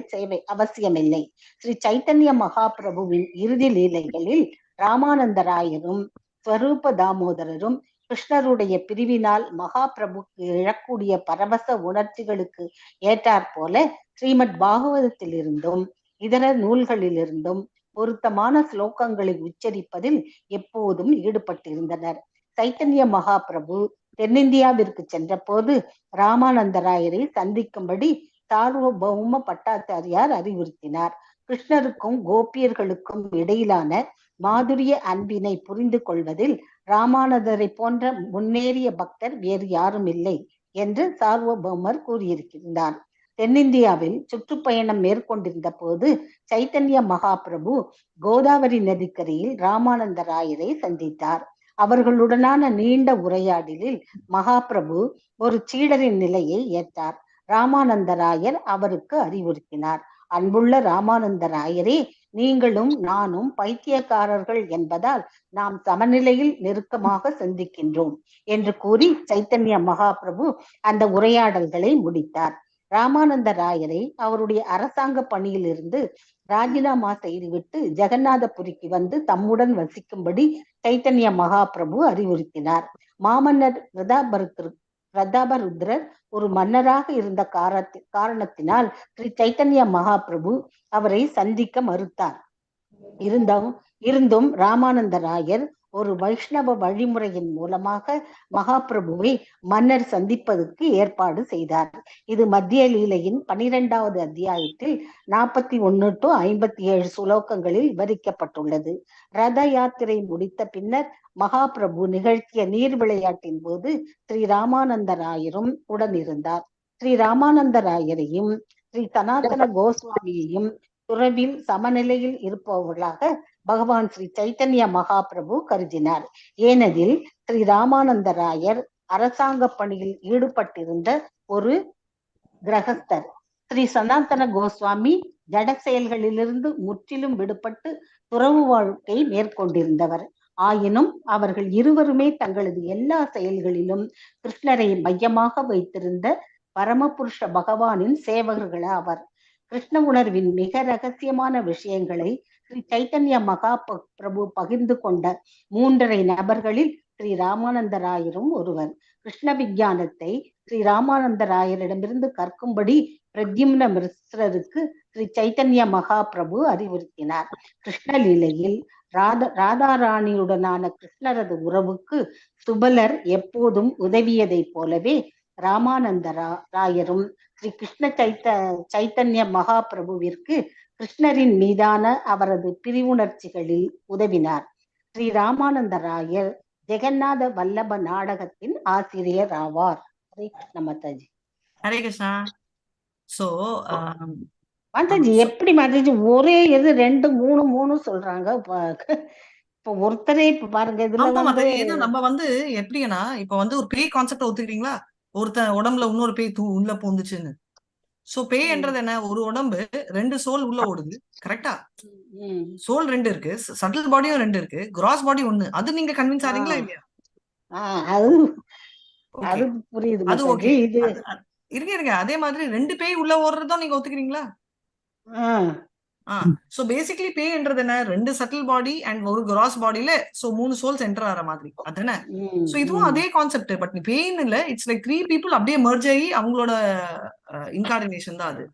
அவசியமில்லை. ஸ்ரீ சைத்தன்ய மகாபிரபுவின் இறுதி லீலைகளில் ராமானந்த ராயரும் ஸ்வரூப தாமோதரரும் கிருஷ்ணருடைய பிரிவினால் மகாபிரபுக்கு எழக்கூடிய பரவச உணர்ச்சிகளுக்கு ஏற்றாற் போல ஸ்ரீமத் பாகவதத்திலிருந்தும் இதர நூல்களிலிருந்தும் பொருத்தமான ஸ்லோகங்களை உச்சரிப்பதில் எப்போதும் ஈடுபட்டிருந்தனர். சைத்தன்ய மகாபிரபு தென்னிந்தியாவிற்கு சென்ற போது ராமானந்த ராயரை சந்திக்கும்படி சார்வபௌம பட்டாச்சாரியார் அறிவுறுத்தினார். கிருஷ்ணருக்கும் கோபியர்களுக்கும் இடையிலான மாதுரிய அன்பினை புரிந்து கொள்வதில் ராமானந்தரை போன்ற முன்னேறிய பக்தர் வேறு யாரும் இல்லை என்று சார்வபௌமர் கூறியிருக்கின்றார். தென்னிந்தியாவில் சுற்றுப்பயணம் மேற்கொண்டிருந்த போது சைத்தன்ய மகாபிரபு கோதாவரி நதிக்கரையில் ராமானந்த ராயரை சந்தித்தார். அவர்களுடனான நீண்ட உரையாடலில் மகாபிரபு ஒரு சீடரின் நிலையை ஏற்றார். ராமானந்த ராயர் அவருக்கு அறிவுறுத்தினார். அன்புள்ள ராமானந்த ராயரே, நீங்களும் நானும் பைத்தியக்காரர்கள் என்பதால் நாம் சமநிலையில் நெருக்கமாக சந்திக்கின்றோம் என்று கூறி சைத்தன்ய மகாபிரபு அந்த உரையாடல்களை முடித்தார். ராமானந்த ராயரை அவருடைய அரசாங்க பணியிலிருந்து ராஜினாமா செய்துவிட்டு ஜெகநாதபுரிக்கு வந்து தம்முடன் வசிக்கும்படி சைத்தன்ய மகாபிரபு அறிவுறுத்தினார். மாமன்னர் பிரதாபருத்ரர் ஒரு மன்னராக இருந்த காரணத்தினால் ஸ்ரீ சைத்தன்ய மகாபிரபு அவரை சந்திக்க மறுத்தார். இருந்தும் ராமானந்த ராயர் ஒரு வைஷ்ணவ வழிமுறையின் மூலமாக மகாபிரபுவை மன்னர் சந்திப்பதற்கு ஏற்பாடு செய்தார். இது மத்திய லீலையின் 12வது அத்தியாயத்தில் 41 to 57 சுலோகங்களில் விவரிக்கப்பட்டுள்ளது. ரத யாத்திரை முடித்த பின்னர் மகாபிரபு நிகழ்த்திய நீர் விளையாட்டின் போது ஸ்ரீ ராமானந்த ராயரும் உடனிருந்தார். ஸ்ரீ ராமானந்த ராயரையும் ஸ்ரீ சனாதன கோஸ்வாமியையும் துறவில் சமநிலையில் இருப்பவர்களாக பகவான் ஸ்ரீ சைத்தன்ய மகாபிரபு கருதினார். ஏனெனில் ஸ்ரீ ராமானந்த ராயர் அரசாங்க பணியில் ஈடுபட்டிருந்த ஒரு கிரகஸ்தர். ஸ்ரீ சனாதன கோஸ்வாமி ஜட செயல்களிலிருந்து முற்றிலும் விடுபட்டு துறவு வாழ்க்கை மேற்கொண்டிருந்தவர். ஆயினும் அவர்கள் இருவருமே தங்களது எல்லா செயல்களிலும் கிருஷ்ணரை மையமாக வைத்திருந்த பரமபுருஷ பகவானின் சேவகர்கள் ஆவர். கிருஷ்ண உணர்வின் மிக ரகசியமான விஷயங்களை ஸ்ரீ சைத்தன்ய மகாபிரபு பகிர்ந்து கொண்ட 3.5 நபர்களில் ஸ்ரீ ராமானந்த ராயரும் ஒருவர். கிருஷ்ண விஞ்ஞானத்தை ஸ்ரீ ராமானந்த ராயரிடமிருந்து கற்கும்படி பிரத்யும்ன மிஸ்ரருக்கு ஸ்ரீ சைத்தன்ய மகாபிரபு அறிவுறுத்தினார். கிருஷ்ணலீலையில் ராதாராணியுடனான கிருஷ்ணரது உறவுக்கு சுபலர் எப்போதும் உதவியதை போலவே ராமானந்த ராயரும் ஸ்ரீ கிருஷ்ண சைத்தன்ய மகாபிரபுவிற்கு கிருஷ்ணரின் மீதான அவரது பிரிவுணர்ச்சிகளில் உதவினார். ஸ்ரீ ராமானந்த ராயர் ஜெகநாத வல்லப நாடகத்தின் ஆசிரியர் ஆவார். ஹரே கிருஷ்ண மாதாஜி. ஹரே கிருஷ்ணா. சோ மாதாஜி எப்படி மாதாஜி ஒரே இது 2 3 3 சொல்றாங்க. இப்ப ஒருத்தரே இப்ப பாருங்க இதுல வந்து ஏன்னா நம்ம வந்து எப்படின்னா இப்ப வந்து ஒரு பேய் கான்செப்ட் ஒத்துக்கிறீங்களா? ஒருத்தன் உடம்புல இன்னொரு பேய் உள்ள பூந்துச்சுன்னு. சோ பேய்ன்றது என்ன? ஒரு உடம்பு 2 சோல் உள்ள ஓடுது. கரெக்டா? சோல் 2 இருக்கு, சட்டில் பாடியும் 2 இருக்கு, கிராஸ் பாடி 1. அது நீங்க கன்வின்ஸ் ஆறீங்களா இல்லையா? அது புரியுது. அது ஓகே. இருங்க அதே மாதிரி 2 பேய் உள்ள ஓடுறதும் நீங்க ஒத்துக்கிறீங்களா? சோ பேசிக்கலி பேய்ன்றது என்ன? 2 சட்டில் பாடி அண்ட் ஒரு கிராஸ் பாடியில சோ 3 சோல்ஸ் என்டர் ஆற மாதிரி அதுதானே? சோ இதுவும் அதே கான்செப்ட். பட் நீ பேய்ன்னு இல்ல, இட்ஸ் லைக் 3 people அப்படியே மெர்ஜ் ஆகி அவங்களோட இன்கார்டினேஷன் தான் அது.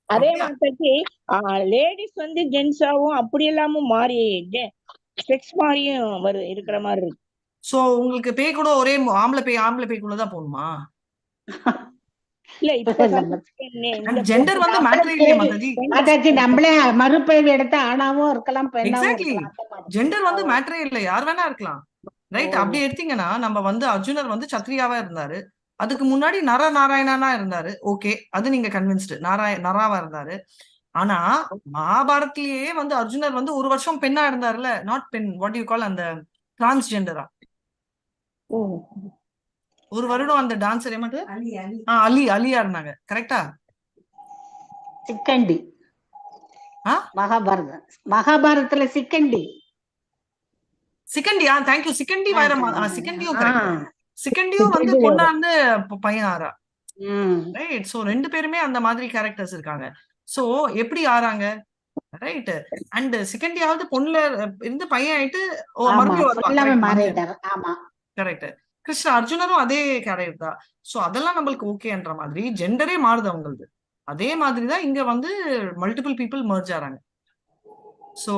அதே மாதிரி லேடிஸ் வந்து ஜென்ஸாவும் அப்படி எல்லாமும் மாறி செக்ஸ் மாதிரியும் இருக்கிற மாதிரி இருக்கு. சோ உங்களுக்கு பேய் கூட ஒரே ஆம்பளை பேய்க்குள்ளதான் போகணுமா? இல்ல இப்ப ஜெண்டர் வந்து மேட்டர் இல்லையே மாதாஜி. நம்மளே மறுபிறவி எடுத்து ஆணாவும் இருக்கலாம் பெண்ணாவும் இருக்கலாம். ஜெண்டர் வந்து மேட்டரே இல்லை, யார் வேணா இருக்கலாம். ரைட்? அப்படி எடுத்தீங்கன்னா நம்ம வந்து அர்ஜுனர் வந்து சத்ரியாவா இருந்தாரு, அதுக்கு முன்னாடி நாராயணனா இருந்தாரு. ஓகே, அது நீங்க கன்வின்ஸ்டு. நராவா இருந்தாரு. ஆனா மகாபாரத்லயே வந்து அர்ஜுனர் வந்து 1 வருஷம் பெண்ணா இருந்தாருல. நாட் பெண், வாட் யூ கால், அந்த டிரான்ஸ்ஜெண்டரா 1 வருடம் அந்த டான்சர் ஏமாட்டு அலியா இருந்தாங்க. கரெக்டா? சிக்கண்டி மகாபாரதத்துல சிக்கண்டி. தேங்க்யூ. சிக்கண்டி சிக்கண்டியும் கரெக்ட். சிக்கண்டியும் வந்து பொண்ணா இருந்து பையன் ஆறா. ரைட்? சோ 2 பேருமே அந்த மாதிரி கேரக்டர்ஸ் இருக்காங்க. சோ எப்படி ஆறாங்க? ரைட்? அண்ட் சிக்கண்டியாவது பொண்ணுல இருந்து பையன் ஆயிட்டு மறுபடியும் கரெக்ட். கிருஷ்ண அர்ஜுனரும் அதே கேரக்டர் தான். சோ அதெல்லாம் நம்மளுக்கு ஓகேன்ற மாதிரி ஜெண்டரே மாறுது அவங்களுக்கு. அதே மாதிரிதான் இங்க வந்து மல்டிபிள் பீப்புள் மர்ஜ் ஆறாங்க. சோ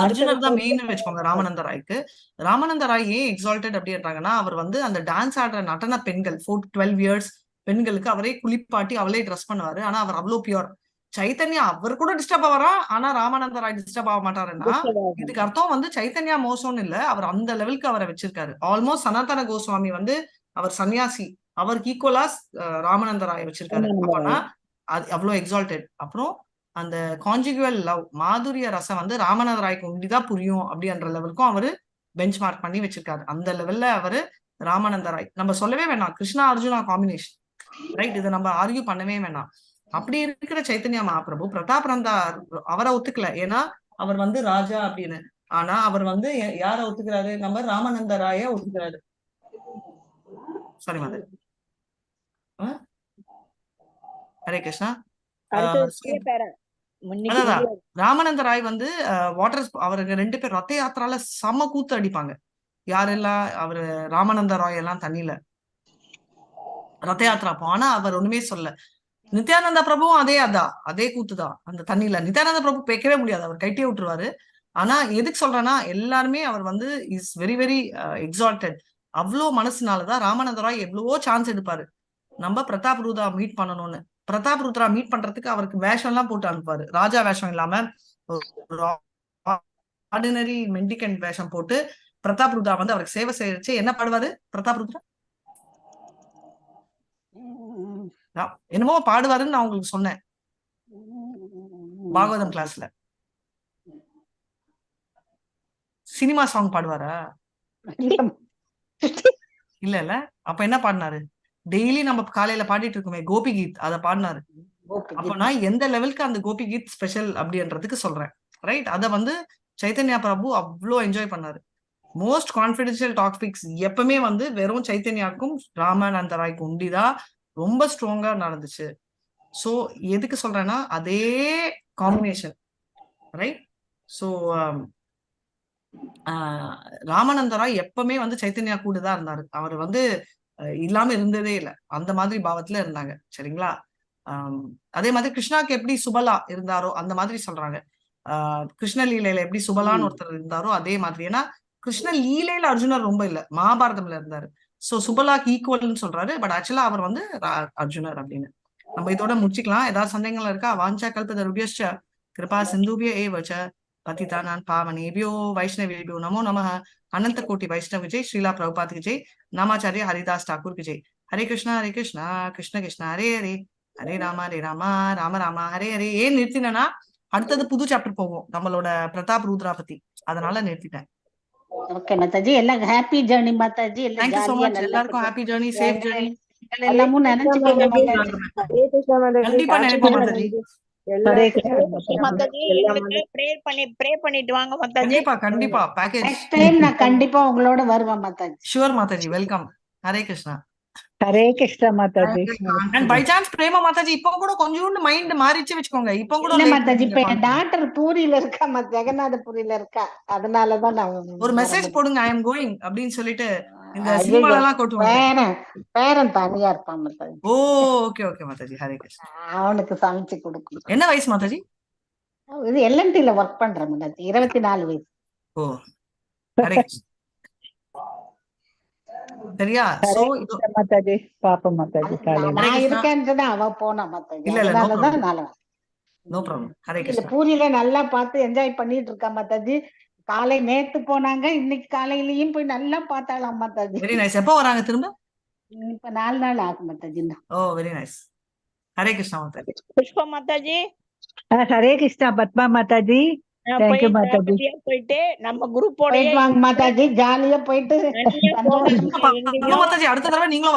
அர்ஜுனர் தான் மெயின் வச்சுக்கோங்க ராமானந்த ராய்க்கு. ராமானந்த ராய் ஏன் எக்ஸால்டட் அப்படின்றாங்கன்னா, அவர் வந்து அந்த டான்ஸ் ஆடுற நடன பெண்கள் 4 to 12 years பெண்களுக்கு அவரே குளிப்பாட்டி அவளே ட்ரெஸ் பண்ணுவாரு. ஆனா அவர் அவ்வளவு பியூர். சைத்தன்யா அவர் கூட டிஸ்டர்ப் ஆவாரா, ஆனா ராமானந்த ராய் டிஸ்டர்ப் ஆக மாட்டாருன்னா இதுக்கு அர்த்தம் வந்து சைத்தன்யா மோசம்னு இல்ல, அவர் அந்த லெவலுக்கு அவரை வச்சிருக்காரு. ஆல்மோஸ்ட் சனாதன கோஸ்வாமி வந்து அவர் சன்னியாசி, அவருக்கு ஈக்குவலா ராமானந்த ராய் வச்சிருக்காரு. அப்பனா அது அவ்வளவு எக்ஸால்டட். அப்புறம் அந்த கான்ஜுகுவல் லவ், மாதுரிய ரசம் வந்து ராமானந்த ராய்க்கு ஒண்டிதான் புரியும் அப்படின்ற லெவலுக்கும் அவரு பெஞ்ச் மார்க் பண்ணி வச்சிருக்காரு. அந்த லெவல்ல அவரு ராமானந்த ராய். நம்ம சொல்லவே வேணாம், கிருஷ்ணா அர்ஜுனா காம்பினேஷன், ரைட்? இதை நம்ம ஆர்கியூ பண்ணவே வேணாம். அப்படி இருக்கிற சைத்தன்யா மகாபிரபு பிரதாப் ரந்தா அவரை ஒத்துக்கல, ஏன்னா அவர் வந்து ராஜா அப்படின்னு. ஆனா அவர் வந்து யார ஒத்துக்கிறாரு? நம்ம ராமானந்த ராய ஒத்துக்கிறாரு. சாரி மாதா. ஹரே கிருஷ்ணா. அதான் ராமானந்த ராய் வந்து வாட்டர், அவருக்கு 2 பேர் ரத்த யாத்திரால செம கூத்து அடிப்பாங்க. யாரெல்லாம்? அவரு ராமானந்த ராய் எல்லாம் தண்ணியில ரத்த யாத்திரா போ. ஆனா அவர் ஒண்ணுமே சொல்ல. நித்யானந்த பிரபுவும் அதே கூத்துதான் அந்த தண்ணியில. நித்யானந்த பிரபு பேக்கவே முடியாது, அவர் கைட்டியே விட்டுருவாரு. ஆனா எதுக்கு சொல்றேன்னா, எல்லாருமே அவர் வந்து இஸ் வெரி வெரி எக்ஸால்டட். அவ்வளோ மனசுனாலதான் ராமானந்த ராய் எவ்வளவோ சான்ஸ் எடுப்பாரு நம்ம பிரதாப் ரூதா மீட் பண்ணணும்னு. பிரதாப் ருத்ரா மீட் பண்றதுக்கு அவருக்கு வேஷம் எல்லாம் போட்டு அனுப்புவாரு. ராஜா வேஷம் இல்லாம ஆர்டினரி மெண்டிகன்ட் வேஷம் போட்டு பிரதாப் ருத்ரா வந்து அவருக்கு சேவை செய்யச்சு. என்ன பாடுவாரு பிரதாப் ருத்ரா? என்னமோ பாடுவாருன்னு நான் உங்களுக்கு சொன்னேன் பாகவதம் கிளாஸ்ல. சினிமா சாங் பாடுவாரா? இல்ல. அப்ப என்ன பாடினாரு? டெய்லி நம்ம காலையில பாடிட்டு இருக்கோமே கோபி கீத், அதை பாடினாரு. அப்பனா எந்த லெவலுக்கு அந்த கோபி கீத் ஸ்பெஷல் அப்படின்றதுக்கு சொல்றேன், ரைட்? அத வந்து சைத்தன்யா பிரபு அவ்வளோ என்ஜாய் பண்ணாரு. மோஸ்ட் கான்பிடென்ஷியல் டாபிக்ஸ் எப்பவுமே வந்து வெறும் சைத்தன்யாக்கும் ராமானந்த ராய்க்கு உண்டிதான் ரொம்ப ஸ்ட்ராங்கா நடந்துச்சு. சோ எதுக்கு சொல்றேன்னா, அதே combination, right? So Ramananda Ray எப்பவுமே வந்து சைத்தன்யா கூட தான் இருந்தாரு. அவர் வந்து இல்லாம இருந்ததே இல்லை, அந்த மாதிரி பாவத்துல இருந்தாங்க. சரிங்களா? அதே மாதிரி கிருஷ்ணாக்கு எப்படி சுபலா இருந்தாரோ அந்த மாதிரி சொல்றாங்க. கிருஷ்ண லீலையில எப்படி சுபலான்னு ஒருத்தர் இருந்தாரோ அதே மாதிரி. ஏன்னா கிருஷ்ண லீலையில அர்ஜுனர் ரொம்ப இல்ல, மகாபாரதம்ல இருந்தாரு. சோ சுபலாக்கு ஈக்குவல்னு சொல்றாரு, பட் ஆக்சுவலா அவர் வந்து அர்ஜுனர் அப்படின்னு. நம்ம இதோட முடிச்சுக்கலாம். ஏதாவது சந்தேகங்கள் இருக்கா? வாஞ்சா கல்பதருபியஸ்ச கிருபா சிந்துபிய ஏவச்ச பதிதானான் பாவனேபியோ வைஷ்ணவேபியோ நமோ நமः. अनंत कोटि वैष्णव विजय, श्रीला प्रभुपाद की जय, नामाचार्य हरिदास ठाकुर की जय. हरे कृष्णा कृष्ण कृष्ण हरे हरे, हरे राम राम राम हरे हरे. ஏன் நிறுத்தினா, அடுத்தது புது சாப்டர் போகும் நம்மளோட பிரதாப் ரூத்ரா பத்தி, அதனால நிறுத்திட்டேன். ஓகே மாதாஜி, எல்லாம் happy journey Mataji. Thank you so much. எல்லாருக்கும் ஹாப்பி ஜர்னி, சேஃப் ஜர்னி. எல்லாமும் நினைச்சுக்கோங்க மாதாஜி. கண்டிப்பா நினைப்போம் மாதாஜி. கண்டிப்பா பேக்கேஜ் நெக்ஸ்ட் டைம் நான் கண்டிப்பா உங்களோட வருவேன் மாதாஜி. ஷூர் மாதாஜி, வெல்கம். ஹரே கிருஷ்ணா. ஹரே கிருஷ்ணா மாதாஜி. அண்ட் பை சான்ஸ் பிரேமா மாதாஜி இப்போ கூட கொஞ்சோண்டு மைண்ட் மாறிச்சு வச்சுக்கோங்க. இப்போ கூட இல்ல மாதாஜி, இப்ப என் டாக்டர் பூரியில இருக்கா, ஜெகநாதபுரியில இருக்கா, அதனாலதான் நான் ஒரு மெசேஜ் போடுங்க, ஐ எம் கோயிங் அப்படின்னு சொல்லிட்டு. இந்த சினிமால எல்லாம் கொட்டுவாங்க. பேரன் தனியா இருப்பான் மாதாஜி. ஓ ஓகே ஓகே மாதாஜி, ஹரே கிருஷ்ணா. அவனுக்கு சமைச்சு கொடுக்கணும். என்ன வயசு மாதாஜி? இது LNT-ல ஒர்க் பண்றேன் மாதாஜி, 24 வயசு. ஓ ஹரே கிருஷ்ணா. சரியா? சோ மாதாஜி பாப்போம் மாதாஜி. நான் இருக்கேன்றத அவ போனா மாதாஜி, இல்ல அதனாலதான் நான் நோ ப்ராப்ளம். ஹரே கிருஷ்ணா. பூரியில நல்லா பார்த்து என்ஜாய் பண்ணிட்டு இருக்கா மாதாஜி. காலை நேத்து போனாங்க, இன்னைக்கு காலையிலயும் போய் நல்லா பார்த்தாலாம் மாதாஜி. Very nice. எப்போ வராங்க திரும்ப? இப்ப 4 நாள் ஆகும் Mataji. Oh very nice. Hare Krishna Mataji. Pushpa Mataji. Hare Krishna. Padma Mataji. Thank you Mataji. போயிட்டு நம்ம குரூப்போட வாங்க மாதாஜி, ஜாலியா போயிட்டு மாதாஜி அடுத்த தடவை நீங்களும்